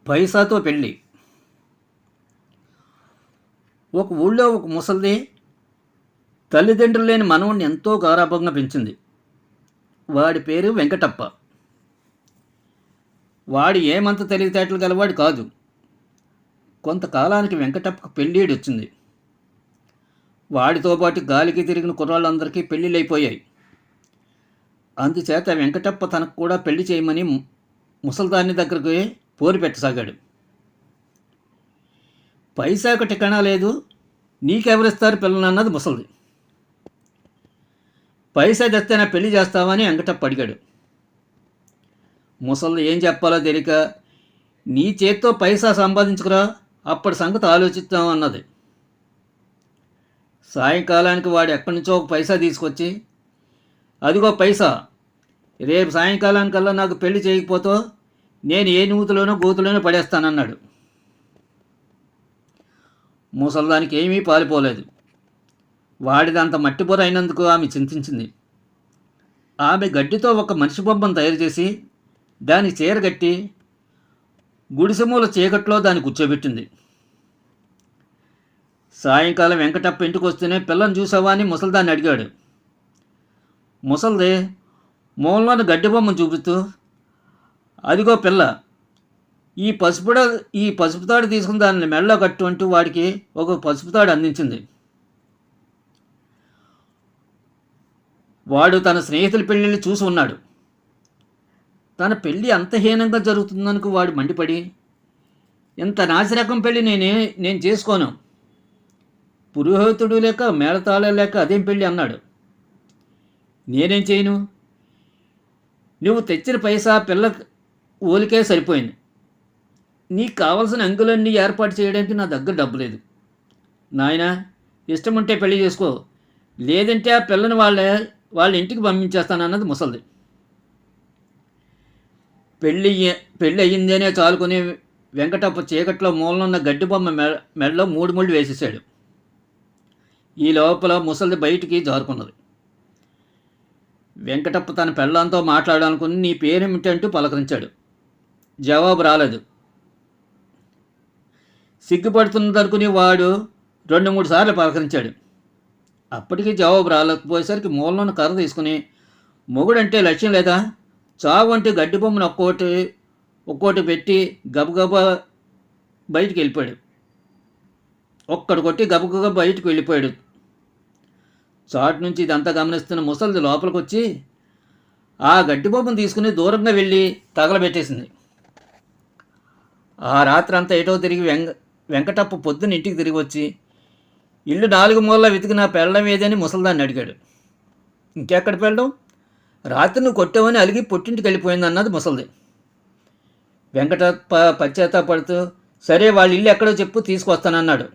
పైసాతో పెళ్ళి. ఒక ఊళ్ళో ఒక ముసలిది తల్లిదండ్రులు లేని మనవణ్ణి ఎంతో గారాబంగా పెంచింది. వాడి పేరు వెంకటప్ప. వాడు ఏమంత తెలివితేటలు గలవాడు కాదు. కొంతకాలానికి వెంకటప్పకు పెళ్ళిడొచ్చింది. వాడితో పాటు గాలికి తిరిగిన కుర్రాళ్ళందరికీ పెళ్ళిళ్ళైపోయాయి. అందుచేత వెంకటప్ప తనకు కూడా పెళ్లి చేయమని ముసల్దాన్ని దగ్గరికి పోరు పెట్టసాగాడు. పైసాకు టికాణా లేదు, నీకెవరిస్తారు పిల్లనన్నది ముసలిది. పైసా తెస్తే నా పెళ్లి చేస్తావని వెంకటప్ప అడిగాడు. ముసలిది ఏం చెప్పాలో తెలియక, నీ చేత్తో పైసా సంపాదించుకురా, అప్పటి సంగతి ఆలోచిద్దాం అన్నది. సాయంకాలానికి వాడు ఎక్కడి నుంచో ఒక పైసా తీసుకొచ్చి, అదిగో పైసా, రేపు సాయంకాలానికల్లా నాకు పెళ్లి చేయకపోతే నేను ఏ నూతులోనో గోతులోనో పడేస్తానన్నాడు. ముసల్దానికి ఏమీ పాలిపోలేదు. వాడిదంత మట్టిబొర అయినందుకు ఆమె చింతించింది. ఆమె గడ్డితో ఒక మనిషి బొమ్మను తయారు చేసి దానికి చీరగట్టి గుడిసెమూల చీకట్లో దాన్ని కూర్చోబెట్టింది. సాయంకాలం వెంకటప్ప ఇంటికి వస్తేనే పిల్లని చూసావా అని ముసలిదాన్ని అడిగాడు. ముసలిది మూలలోని గడ్డి బొమ్మను చూపిస్తూ, అదిగో పిల్ల, ఈ పసుపుతాడు తీసుకుని దాన్ని మెడలో కట్టు అంటూ వాడికి ఒక పసుపుతాడు అందించింది. వాడు తన స్నేహితుల పెళ్ళిళ్ళు చూసి ఉన్నాడు. తన పెళ్ళి అంత హీనంగా జరుగుతుందనుకు వాడు మండిపడి, ఇంత నాసిరకం పెళ్ళి నేను చేసుకోను, పురోహితుడు లేక మేళతాళ లేక అదేం పెళ్ళి అన్నాడు. నేనేం చేయను, నువ్వు తెచ్చిన పైసా పిల్ల ఓలికే సరిపోయింది. నీకు కావాల్సిన అంగులన్నీ ఏర్పాటు చేయడానికి నా దగ్గర డబ్బు లేదు. నాయనా, ఇష్టం ఉంటే పెళ్లి చేసుకో, లేదంటే ఆ పిల్లని వాళ్ళ ఇంటికి పంపించేస్తానన్నది ముసలిది. పెళ్ళి అయ్యిందేనే చాలుకొని వెంకటప్ప చీకట్లో మూలనున్న గడ్డి బొమ్మ మెడలో 3 ముళ్ళు వేసేసాడు. ఈ లోపల ముసలిది బయటికి జారుకున్నది. వెంకటప్ప తన పెళ్ళంతో మాట్లాడాలనుకుని నీ పేరేమిటంటూ పలకరించాడు. జవాబు రాలేదు. సిగ్గుపడుతున్నదనుకుని వాడు 2-3 సార్లు పలకరించాడు. అప్పటికీ జవాబు రాలేకపోయేసరికి మూలలోని కర్ర తీసుకుని, మొగుడంటే లక్ష్యం లేదా, చావు అంటే గడ్డి బొమ్మను ఒక్కోటి పెట్టి గబగబా బయటికి వెళ్ళిపోయాడు. ఒక్కడు కొట్టి గబగబా బయటికి వెళ్ళిపోయాడు. చాటు నుంచి ఇదంతా గమనిస్తున్న ముసలిది లోపలికి వచ్చి ఆ గడ్డి బొమ్మను తీసుకుని దూరంగా వెళ్ళి తగలబెట్టేసింది. ఆ రాత్రి అంతా ఏటో తిరిగి వెంకటప్ప పొద్దున్న ఇంటికి తిరిగి వచ్చి ఇల్లు 4 మూలలా వెతికిన పెళ్ళం ఏదని ముసలిదాన్ని అడిగాడు. ఇంకెక్కడ పెళ్ళం, రాత్రి నువ్వు కొట్టావని అలిగి పుట్టింటికి వెళ్ళిపోయింది అన్నది ముసలిది. వెంకటప్ప పశ్చాత్తాపడుతూ, సరే వాళ్ళ ఇల్లు ఎక్కడో చెప్పు, తీసుకొస్తానన్నాడు.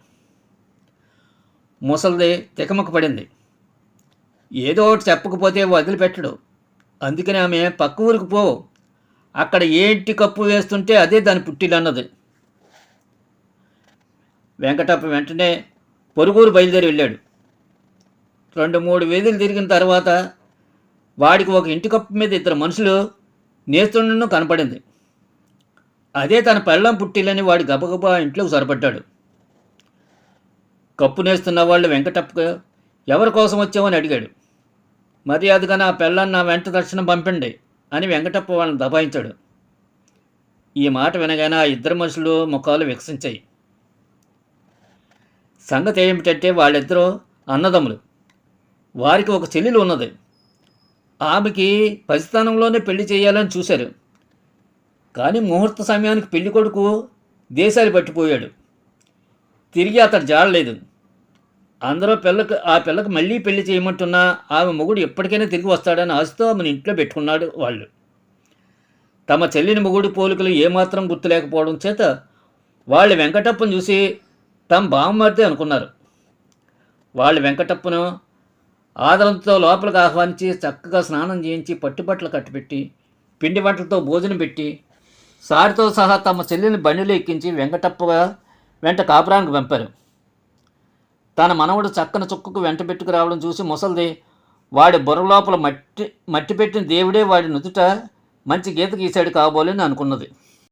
ముసలిది తికమక పడింది. ఏదో ఒకటి చెప్పకపోతే వదిలిపెట్టడు. అందుకని ఆమె పక్క ఊరికి పో, అక్కడ ఏంటి కప్పు వేస్తుంటే అదే దాని పుట్టిల్లు అన్నది. వెంకటప్ప వెంటనే పొరుగురు బయలుదేరి వెళ్ళాడు. 2-3 వీధులు తిరిగిన తర్వాత వాడికి ఒక ఇంటి కప్పు మీద 2 మనుషులు నేస్తుండడం కనపడింది. అదే తన పెళ్ళం పుట్టిల్లని వాడి గబగబా ఇంట్లోకి సొరపడ్డాడు. కప్పు నేస్తున్న వాళ్ళు వెంకటప్పకు ఎవరి కోసం వచ్చామని అడిగాడు. మర్యాదగా నా పెళ్ళాన్ని నా వెంట దర్శనం పంపండి అని వెంకటప్ప వాళ్ళని దబాయించాడు. ఈ మాట వినగానే ఆ 2 మనుషులు ముఖాలు వికసించాయి. సంగతి ఏమిటంటే వాళ్ళిద్దరూ అన్నదమ్ములు. వారికి ఒక చెల్లెలు ఉన్నది. ఆమెకి పసితనంలోనే పెళ్లి చేయాలని చూశారు. కానీ ముహూర్త సమయానికి పెళ్లి కొడుకు దేశాలు పట్టిపోయాడు. తిరిగి అతడు జాడలేదు. అందరూ ఆ పిల్లకి మళ్ళీ పెళ్లి చేయమంటున్నా ఆమె మొగుడు ఎప్పటికైనా తిరిగి వస్తాడని ఆశతో ఆమెను ఇంట్లో పెట్టుకున్నాడు వాళ్ళు. తమ చెల్లిని మొగుడు పోలికలు ఏమాత్రం గుర్తులేకపోవడం చేత వాళ్ళు వెంకటప్పను చూసి తమ బామ్మర్ది అనుకున్నారు. వాళ్ళు వెంకటప్పను ఆదరంతో లోపలికి ఆహ్వానించి చక్కగా స్నానం చేయించి పట్టుబట్టలు కట్టిపెట్టి పిండి వంటలతో భోజనం పెట్టి సారితో సహా తమ చెల్లిని బండిలో ఎక్కించి వెంకటప్ప వెంట కాపురానికి పంపారు. తన మనవడు చక్కని చుక్కకు వెంట పెట్టుకు రావడం చూసి ముసలిది వాడి బుర్ర లోపల మట్టి పెట్టిన దేవుడే వాడి నుదుట మంచి గీత గీశాడు కాబోలని అనుకున్నది.